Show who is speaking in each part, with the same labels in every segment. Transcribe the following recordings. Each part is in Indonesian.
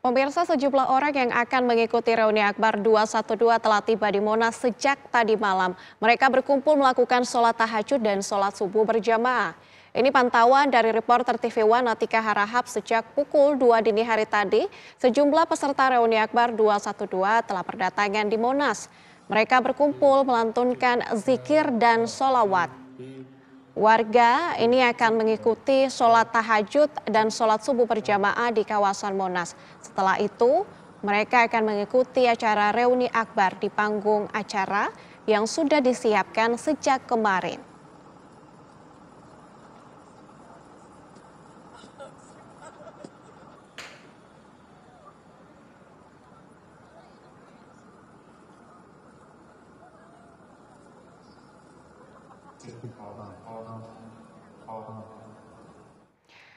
Speaker 1: Pemirsa, sejumlah orang yang akan mengikuti reuni Akbar 212 telah tiba di Monas sejak tadi malam. Mereka berkumpul melakukan sholat tahajud dan sholat subuh berjamaah. Ini pantauan dari reporter TV One Atika Harahap sejak pukul 2 dini hari tadi. Sejumlah peserta reuni Akbar 212 telah berdatangan di Monas. Mereka berkumpul melantunkan zikir dan sholawat. Warga ini akan mengikuti sholat tahajud dan sholat subuh berjamaah di kawasan Monas. Setelah itu, mereka akan mengikuti acara reuni akbar di panggung acara yang sudah disiapkan sejak kemarin.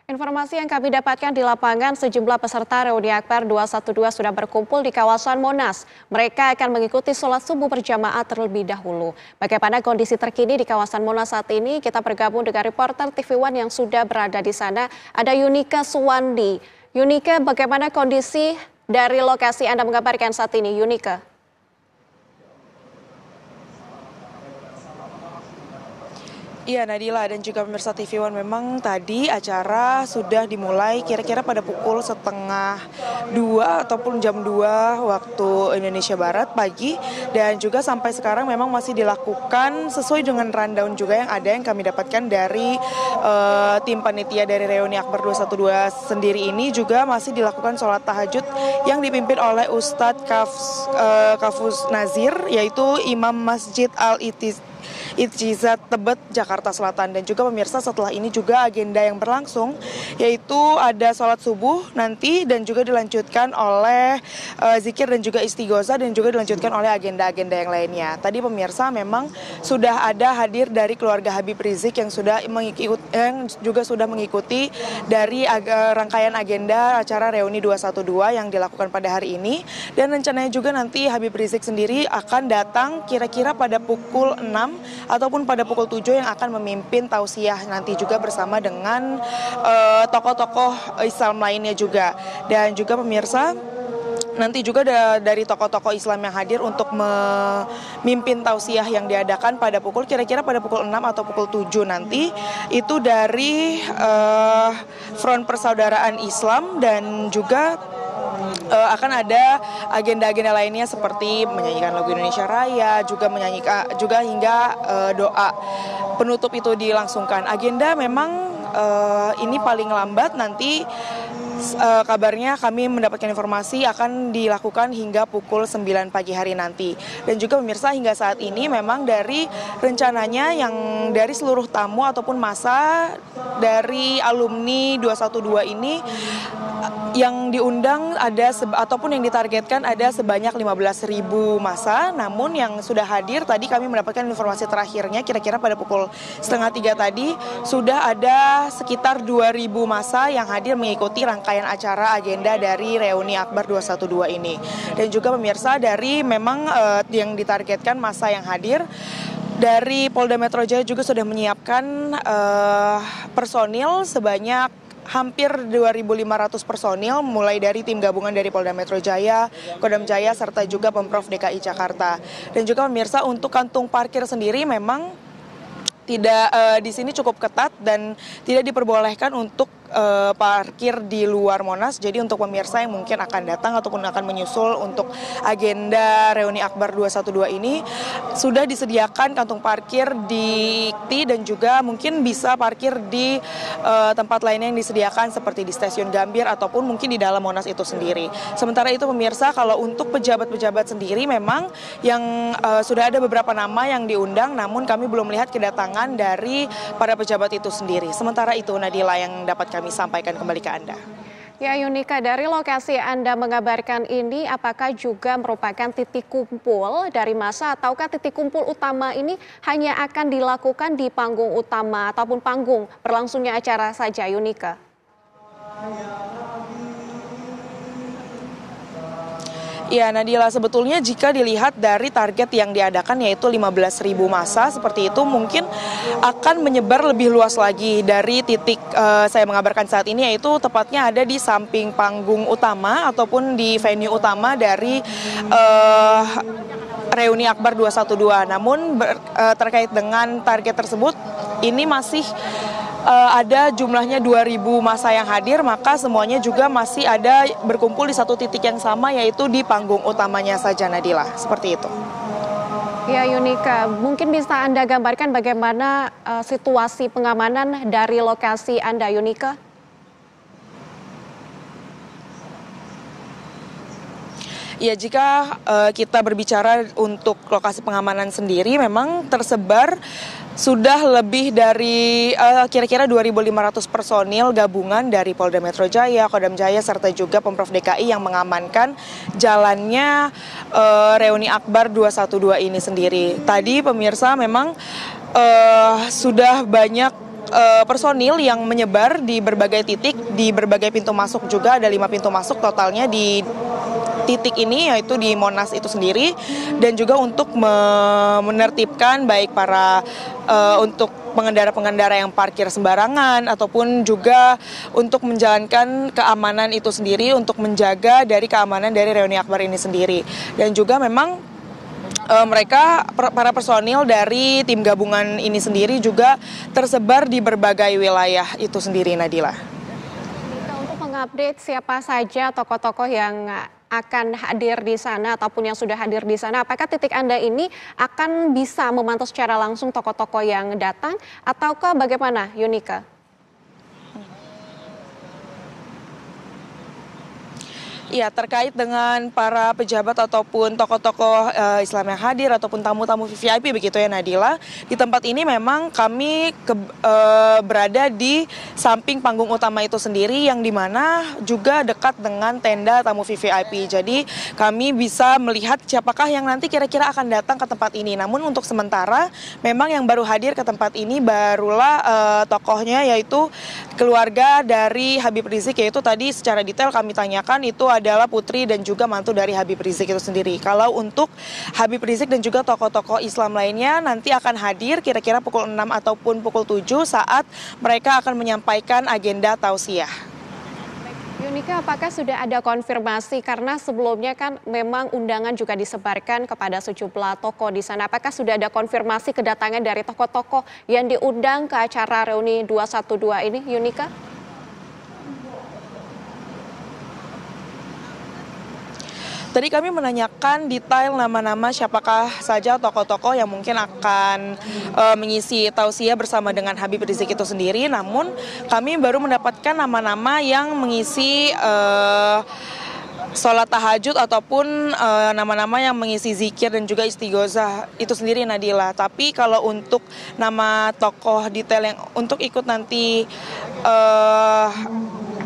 Speaker 1: Informasi yang kami dapatkan di lapangan, sejumlah peserta reuni Akbar 212 sudah berkumpul di kawasan Monas. Mereka akan mengikuti sholat subuh berjamaah terlebih dahulu. Bagaimana kondisi terkini di kawasan Monas saat ini? Kita bergabung dengan reporter TV One yang sudah berada di sana. Ada Yunika Suwandi. Yunika, bagaimana kondisi dari lokasi Anda mengabarkan saat ini, Yunika?
Speaker 2: Iya Nadila dan juga pemirsa TV One, memang tadi acara sudah dimulai kira-kira pada pukul 1:30 ataupun jam 2 waktu Indonesia Barat pagi, dan juga sampai sekarang memang masih dilakukan sesuai dengan rundown juga yang kami dapatkan dari tim panitia dari reuni Akbar 212 sendiri. Ini juga masih dilakukan sholat tahajud yang dipimpin oleh Ustadz Kafus Nazir, yaitu Imam Masjid Al-Ittizat Tebet, Jakarta Selatan. Dan juga pemirsa, setelah ini juga agenda yang berlangsung yaitu ada sholat subuh nanti, dan juga dilanjutkan oleh zikir dan juga istighosah, dan juga dilanjutkan oleh agenda-agenda yang lainnya. Tadi pemirsa, memang sudah ada hadir dari keluarga Habib Rizik yang juga sudah mengikuti dari rangkaian agenda acara reuni 212 yang dilakukan pada hari ini. Dan rencananya juga nanti Habib Rizik sendiri akan datang kira-kira pada pukul 6 ataupun pada pukul 7 yang akan memimpin tausiah nanti juga bersama dengan tokoh-tokoh Islam lainnya juga. Dan juga pemirsa, nanti juga dari tokoh-tokoh Islam yang hadir untuk memimpin tausiah yang diadakan pada kira-kira pada pukul 6 atau pukul 7 nanti, itu dari Front Persaudaraan Islam, dan juga akan ada agenda-agenda lainnya seperti menyanyikan lagu Indonesia Raya, juga hingga doa penutup itu dilangsungkan. Agenda memang ini paling lambat nanti kabarnya kami mendapatkan informasi akan dilakukan hingga pukul 9 pagi hari nanti. Dan juga pemirsa, hingga saat ini memang dari rencananya yang dari seluruh tamu ataupun massa dari alumni 212 ini yang diundang ataupun yang ditargetkan ada sebanyak 15.000 massa. Namun yang sudah hadir, tadi kami mendapatkan informasi terakhirnya kira-kira pada pukul 2:30 tadi sudah ada sekitar 2.000 massa yang hadir mengikuti rangkaian acara agenda dari reuni Akbar 212 ini. Dan juga pemirsa, dari memang yang ditargetkan massa yang hadir, dari Polda Metro Jaya juga sudah menyiapkan personil sebanyak hampir 2.500 personil, mulai dari tim gabungan dari Polda Metro Jaya, Kodam Jaya, serta juga Pemprov DKI Jakarta. Dan juga pemirsa, untuk kantung parkir sendiri memang tidak di sini cukup ketat dan tidak diperbolehkan untuk parkir di luar Monas. Jadi untuk pemirsa yang mungkin akan datang ataupun akan menyusul untuk agenda reuni Akbar 212 ini, sudah disediakan kantung parkir di IKTI, dan juga mungkin bisa parkir di tempat lainnya yang disediakan seperti di Stasiun Gambir ataupun mungkin di dalam Monas itu sendiri. Sementara itu pemirsa, kalau untuk pejabat-pejabat sendiri memang yang sudah ada beberapa nama yang diundang, namun kami belum melihat kedatangan dari para pejabat itu sendiri. Sementara itu Nadila yang dapat kami sampaikan kembali ke Anda.
Speaker 1: Ya Yunika, dari lokasi Anda mengabarkan ini, apakah juga merupakan titik kumpul dari massa, ataukah titik kumpul utama ini hanya akan dilakukan di panggung utama ataupun panggung berlangsungnya acara saja, Yunika?
Speaker 2: Ya, Nadila, sebetulnya jika dilihat dari target yang diadakan yaitu 15.000 massa seperti itu mungkin akan menyebar lebih luas lagi dari titik saya mengabarkan saat ini, yaitu tepatnya ada di samping panggung utama ataupun di venue utama dari reuni Akbar 212. Namun terkait dengan target tersebut ini masih ada jumlahnya 2.000 massa yang hadir, maka semuanya juga masih ada berkumpul di satu titik yang sama, yaitu di panggung utamanya saja, Nadila. Seperti itu.
Speaker 1: Ya, Yunika, mungkin bisa Anda gambarkan bagaimana situasi pengamanan dari lokasi Anda, Yunika?
Speaker 2: Ya, jika kita berbicara untuk lokasi pengamanan sendiri, memang tersebar sudah lebih dari kira-kira 2.500 personil gabungan dari Polda Metro Jaya, Kodam Jaya, serta juga Pemprov DKI yang mengamankan jalannya reuni Akbar 212 ini sendiri. Tadi pemirsa memang sudah banyak personil yang menyebar di berbagai titik, di berbagai pintu masuk juga, ada 5 pintu masuk totalnya di titik ini, yaitu di Monas itu sendiri, dan juga untuk menertibkan baik para untuk pengendara-pengendara yang parkir sembarangan ataupun juga untuk menjalankan keamanan itu sendiri, untuk menjaga dari keamanan dari reuni Akbar ini sendiri. Dan juga memang mereka, para personil dari tim gabungan ini sendiri juga tersebar di berbagai wilayah itu sendiri, Nadila.
Speaker 1: Untuk mengupdate siapa saja tokoh-tokoh yang akan hadir di sana ataupun yang sudah hadir di sana, apakah titik Anda ini akan bisa memantau secara langsung tokoh-tokoh yang datang ataukah bagaimana, Yunika?
Speaker 2: Ya, terkait dengan para pejabat ataupun tokoh-tokoh Islam yang hadir ataupun tamu-tamu VIP begitu ya, Nadila. Di tempat ini memang kami berada di samping panggung utama itu sendiri, yang dimana juga dekat dengan tenda tamu VIP. Jadi kami bisa melihat siapakah yang nanti kira-kira akan datang ke tempat ini. Namun untuk sementara memang yang baru hadir ke tempat ini barulah tokohnya, yaitu keluarga dari Habib Rizik, yaitu tadi secara detail kami tanyakan itu adalah putri dan juga mantu dari Habib Rizik itu sendiri. Kalau untuk Habib Rizik dan juga tokoh-tokoh Islam lainnya nanti akan hadir kira-kira pukul 6 ataupun pukul 7 saat mereka akan menyampaikan agenda tausiah.
Speaker 1: Yunika, apakah sudah ada konfirmasi, karena sebelumnya kan memang undangan juga disebarkan kepada sejumlah tokoh di sana. Apakah sudah ada konfirmasi kedatangan dari tokoh-tokoh yang diundang ke acara reuni 212 ini, Yunika?
Speaker 2: Tadi kami menanyakan detail nama-nama siapakah saja tokoh-tokoh yang mungkin akan mengisi tausiah bersama dengan Habib Rizik itu sendiri. Namun kami baru mendapatkan nama-nama yang mengisi sholat tahajud ataupun nama-nama yang mengisi zikir dan juga istighosah itu sendiri, Nadila. Tapi kalau untuk nama tokoh detail yang untuk ikut nanti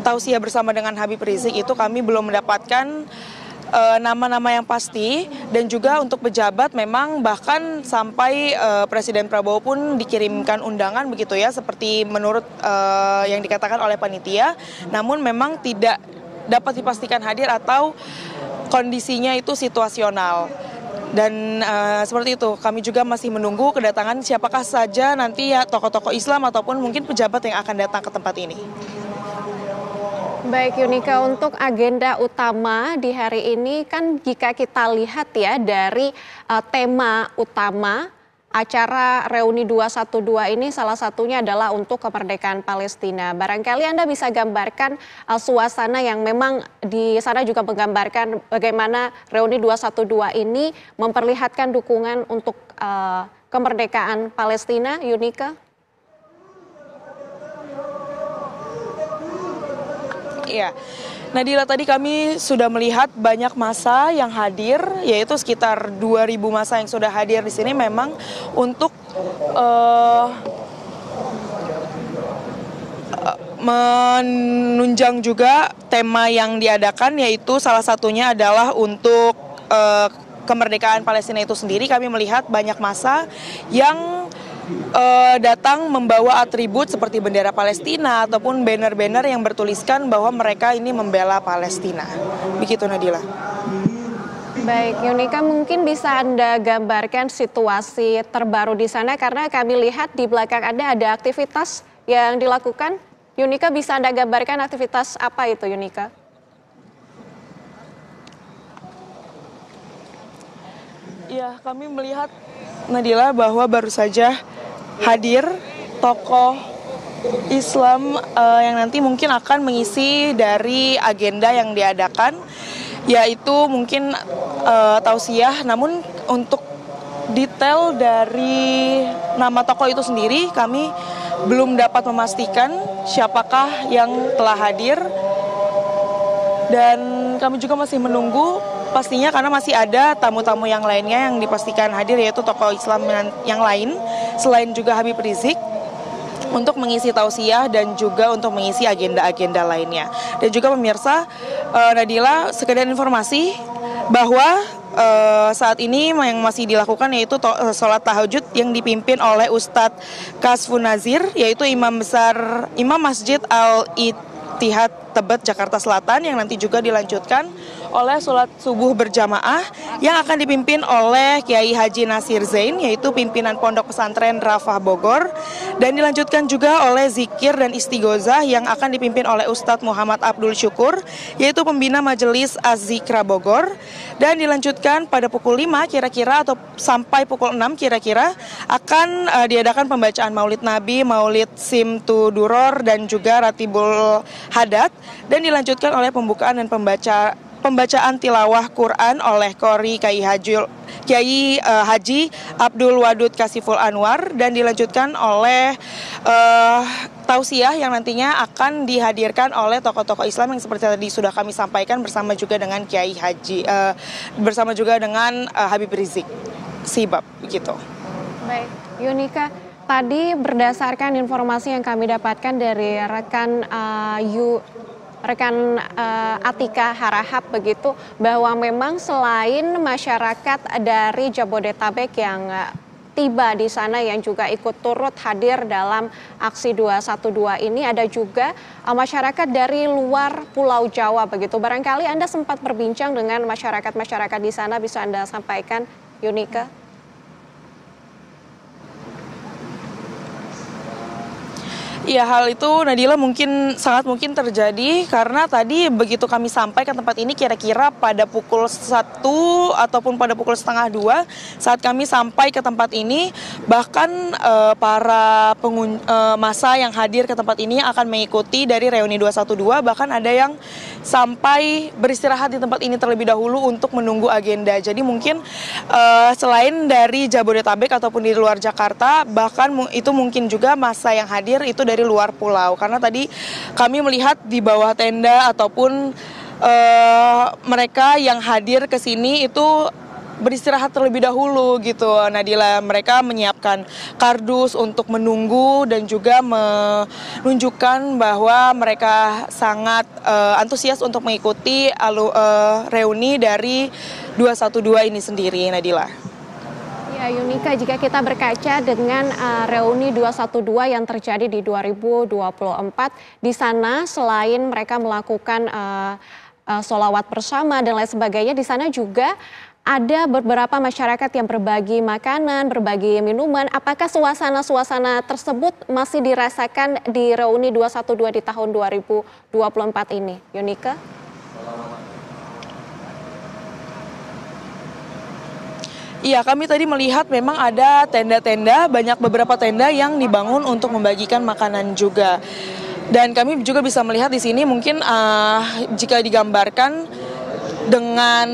Speaker 2: tausiah bersama dengan Habib Rizik itu kami belum mendapatkan nama-nama yang pasti. Dan juga untuk pejabat memang bahkan sampai Presiden Prabowo pun dikirimkan undangan begitu ya, seperti menurut yang dikatakan oleh panitia. Namun memang tidak dapat dipastikan hadir atau kondisinya itu situasional. Dan seperti itu, kami juga masih menunggu kedatangan siapakah saja nanti ya tokoh-tokoh Islam ataupun mungkin pejabat yang akan datang ke tempat ini.
Speaker 1: Baik, Yunika, untuk agenda utama di hari ini kan jika kita lihat ya dari tema utama acara reuni 212 ini salah satunya adalah untuk kemerdekaan Palestina. Barangkali Anda bisa gambarkan suasana yang memang di sana juga menggambarkan bagaimana reuni 212 ini memperlihatkan dukungan untuk kemerdekaan Palestina, Yunika?
Speaker 2: Ya, Nadila, tadi kami sudah melihat banyak massa yang hadir, yaitu sekitar 2.000 massa yang sudah hadir di sini memang untuk menunjang juga tema yang diadakan, yaitu salah satunya adalah untuk kemerdekaan Palestina itu sendiri. Kami melihat banyak massa yang datang membawa atribut seperti bendera Palestina ataupun banner-banner yang bertuliskan bahwa mereka ini membela Palestina. Begitu, Nadila.
Speaker 1: Baik, Yunika, mungkin bisa Anda gambarkan situasi terbaru di sana karena kami lihat di belakang Anda ada aktivitas yang dilakukan. Yunika, bisa Anda gambarkan aktivitas apa itu, Yunika?
Speaker 2: Ya, kami melihat, Nadila, bahwa baru saja hadir tokoh Islam yang nanti mungkin akan mengisi dari agenda yang diadakan, yaitu mungkin tausiah. Namun untuk detail dari nama tokoh itu sendiri kami belum dapat memastikan siapakah yang telah hadir, dan kami juga masih menunggu pastinya karena masih ada tamu-tamu yang lainnya yang dipastikan hadir, yaitu tokoh Islam yang lain selain juga Habib Rizik, untuk mengisi tausiah dan juga untuk mengisi agenda-agenda lainnya. Dan juga pemirsa, Nadila, sekedar informasi bahwa saat ini yang masih dilakukan yaitu sholat tahajud yang dipimpin oleh Ustadz Kasfun Nazir, yaitu Imam Masjid Al-Ittihad Tebet, Jakarta Selatan, yang nanti juga dilanjutkan oleh sholat subuh berjamaah yang akan dipimpin oleh Kiai Haji Nasir Zain, yaitu pimpinan Pondok Pesantren Rafah Bogor, dan dilanjutkan juga oleh zikir dan istighozah yang akan dipimpin oleh Ustadz Muhammad Abdul Syukur, yaitu pembina Majelis Az-Zikra Bogor, dan dilanjutkan pada pukul 5 kira-kira atau sampai pukul 6 kira-kira akan diadakan pembacaan Maulid Nabi, Maulid Simtu Duror, dan juga Ratibul Hadat, dan dilanjutkan oleh pembukaan dan pembacaan tilawah Quran oleh Qori Kiai Haji Abdul Wadud Kasiful Anwar, dan dilanjutkan oleh tausiah yang nantinya akan dihadirkan oleh tokoh-tokoh Islam yang seperti tadi sudah kami sampaikan, bersama juga dengan Kiai Haji, bersama juga dengan Habib Rizik Sihab, begitu.
Speaker 1: Baik, Yunika, tadi berdasarkan informasi yang kami dapatkan dari rekan Atika Harahap begitu, bahwa memang selain masyarakat dari Jabodetabek yang tiba di sana yang juga ikut turut hadir dalam aksi 212 ini, ada juga masyarakat dari luar Pulau Jawa begitu. Barangkali Anda sempat berbincang dengan masyarakat di sana, bisa Anda sampaikan, Yunika?
Speaker 2: Ya, hal itu, Nadila, sangat mungkin terjadi karena tadi begitu kami sampai ke tempat ini kira-kira pada pukul 1 ataupun pada pukul setengah 2 saat kami sampai ke tempat ini, bahkan para massa yang hadir ke tempat ini akan mengikuti dari reuni 212, bahkan ada yang sampai beristirahat di tempat ini terlebih dahulu untuk menunggu agenda. Jadi mungkin selain dari Jabodetabek ataupun di luar Jakarta, bahkan itu mungkin juga massa yang hadir itu dari luar pulau, karena tadi kami melihat di bawah tenda ataupun mereka yang hadir ke sini itu beristirahat terlebih dahulu gitu, Nadila. Mereka menyiapkan kardus untuk menunggu dan juga menunjukkan bahwa mereka sangat antusias untuk mengikuti reuni dari 212 ini sendiri, Nadila.
Speaker 1: Ya, Yunika, jika kita berkaca dengan reuni 212 yang terjadi di 2024, di sana selain mereka melakukan sholawat bersama dan lain sebagainya, di sana juga ada beberapa masyarakat yang berbagi makanan, berbagi minuman. Apakah suasana-suasana tersebut masih dirasakan di reuni 212 di tahun 2024 ini, Yunika?
Speaker 2: Iya, kami tadi melihat memang ada tenda-tenda, beberapa tenda yang dibangun untuk membagikan makanan juga. Dan kami juga bisa melihat di sini mungkin jika digambarkan dengan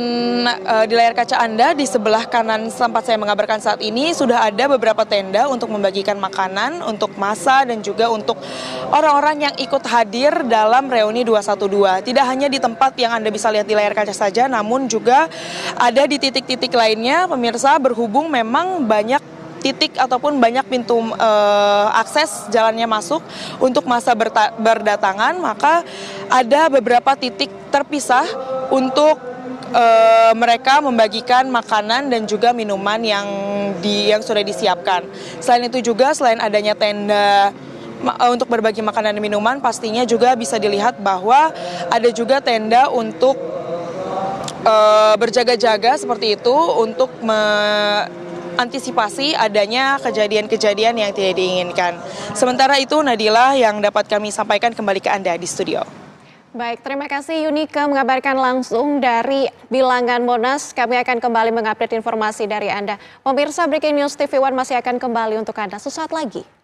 Speaker 2: di layar kaca Anda di sebelah kanan tempat saya mengabarkan saat ini, sudah ada beberapa tenda untuk membagikan makanan untuk massa dan juga untuk orang-orang yang ikut hadir dalam reuni 212. Tidak hanya di tempat yang Anda bisa lihat di layar kaca saja, namun juga ada di titik-titik lainnya, pemirsa, berhubung memang banyak titik ataupun banyak pintu akses jalannya masuk untuk massa berdatangan, maka ada beberapa titik terpisah untuk mereka membagikan makanan dan juga minuman yang sudah disiapkan. Selain itu juga, selain adanya tenda untuk berbagi makanan dan minuman, pastinya juga bisa dilihat bahwa ada juga tenda untuk berjaga-jaga seperti itu untuk antisipasi adanya kejadian-kejadian yang tidak diinginkan. Sementara itu Nadila yang dapat kami sampaikan kembali ke Anda di studio.
Speaker 1: Baik, terima kasih Yunika mengabarkan langsung dari Bilangan Monas. Kami akan kembali mengupdate informasi dari Anda. Pemirsa, Breaking News TV One masih akan kembali untuk Anda sesaat lagi.